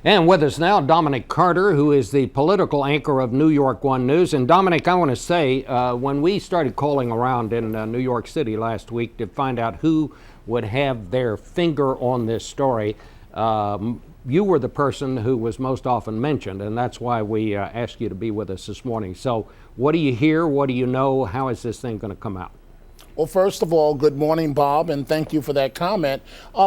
And with us now, Dominic Carter, who is the political anchor of New York One News. And Dominic, I want to say, when we started calling around in New York City last week to find out who would have their finger on this story, you were the person who was most often mentioned, and that's why we asked you to be with us this morning. So what do you hear? What do you know? How is this thing going to come out? Well, first of all, good morning, Bob, and thank you for that comment.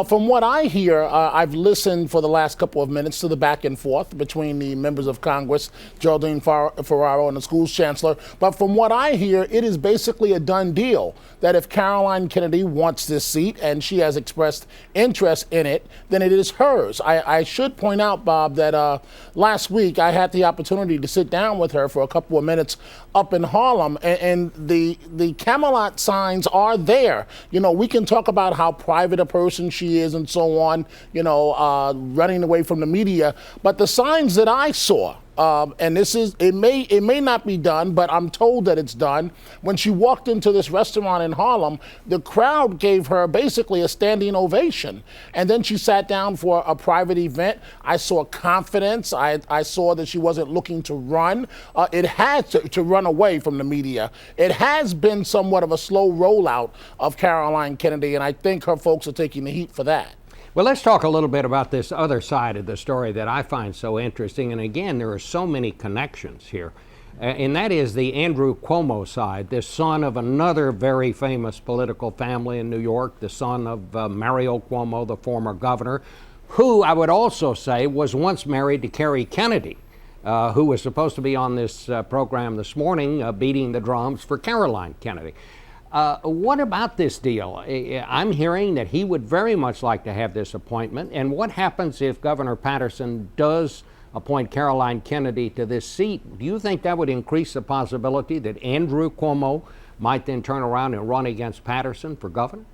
From what I hear, I've listened for the last couple of minutes to the back and forth between the members of Congress, Geraldine Ferraro and the school's chancellor. But from what I hear, it is basically a done deal that if Caroline Kennedy wants this seat and she has expressed interest in it, then it is hers. I should point out, Bob, that last week I had the opportunity to sit down with her for a couple of minutes up in Harlem, and the Camelot signs are there. You know, we can talk about how private a person she is and so on, you know, running away from the media, but the signs that I saw, and this is, it may not be done, but I'm told that it's done. When she walked into this restaurant in Harlem, the crowd gave her basically a standing ovation. And then she sat down for a private event. I saw confidence. I saw that she wasn't looking to run. It had to run away from the media. It has been somewhat of a slow rollout of Caroline Kennedy, and I think her folks are taking the heat for that. Well, let's talk a little bit about this other side of the story that I find so interesting. And again, there are so many connections here. And that is the Andrew Cuomo side, the son of another very famous political family in New York, the son of Mario Cuomo, the former governor, who I would also say was once married to Kerry Kennedy, who was supposed to be on this program this morning, beating the drums for Caroline Kennedy. What about this deal? I'm hearing that he would very much like to have this appointment. And what happens if Governor Patterson does appoint Caroline Kennedy to this seat? Do you think that would increase the possibility that Andrew Cuomo might then turn around and run against Patterson for governor?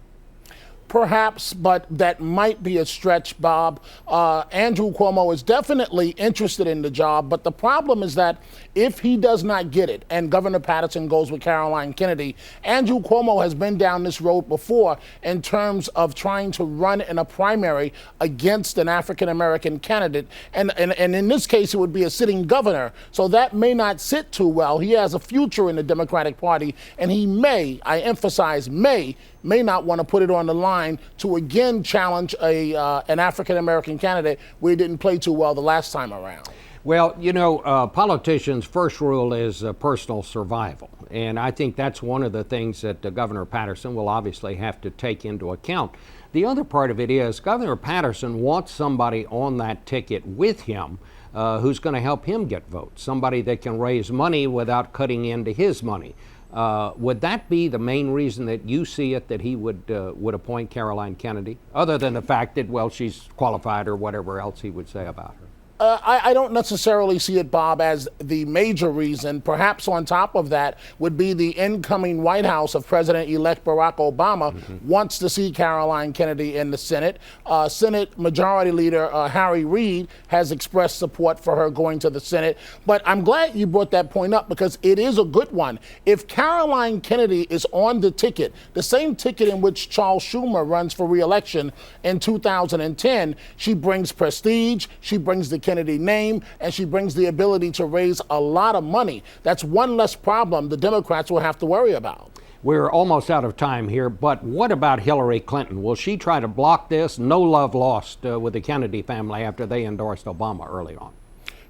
Perhaps, but that might be a stretch, Bob. Andrew Cuomo is definitely interested in the job, but the problem is that if he does not get it and Governor Patterson goes with Caroline Kennedy, Andrew Cuomo has been down this road before in terms of trying to run in a primary against an African-American candidate. And in this case, it would be a sitting governor. So that may not sit too well. He has a future in the Democratic Party, and he may, I emphasize may not want to put it on the line to again challenge an African-American candidate where he didn't play too well the last time around. Well, you know, politicians' first rule is personal survival. And I think that's one of the things that Governor Patterson will obviously have to take into account. The other part of it is Governor Patterson wants somebody on that ticket with him who's going to help him get votes, somebody that can raise money without cutting into his money. Would that be the main reason that you see it, that he would appoint Caroline Kennedy, other than the fact that, well, she's qualified or whatever else he would say about her? I don't necessarily see it, Bob, as the major reason. Perhaps on top of that would be the incoming White House of President-elect Barack Obama wants to see Caroline Kennedy in the Senate. Senate Majority Leader Harry Reid has expressed support for her going to the Senate. But I'm glad you brought that point up because it is a good one. If Caroline Kennedy is on the ticket, the same ticket in which Charles Schumer runs for re-election in 2010, she brings prestige, she brings the Kennedy name, and she brings the ability to raise a lot of money. That's one less problem the Democrats will have to worry about. We're almost out of time here, but what about Hillary Clinton? Will she try to block this? No love lost with the Kennedy family after they endorsed Obama early on.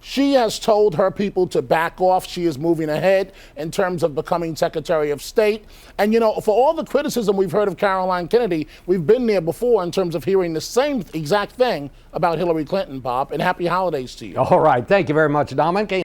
She has told her people to back off. She is moving ahead in terms of becoming Secretary of State. And, you know, for all the criticism we've heard of Caroline Kennedy, we've been there before in terms of hearing the same exact thing about Hillary Clinton, Bob. And happy holidays to you. All right. Thank you very much, Dominic.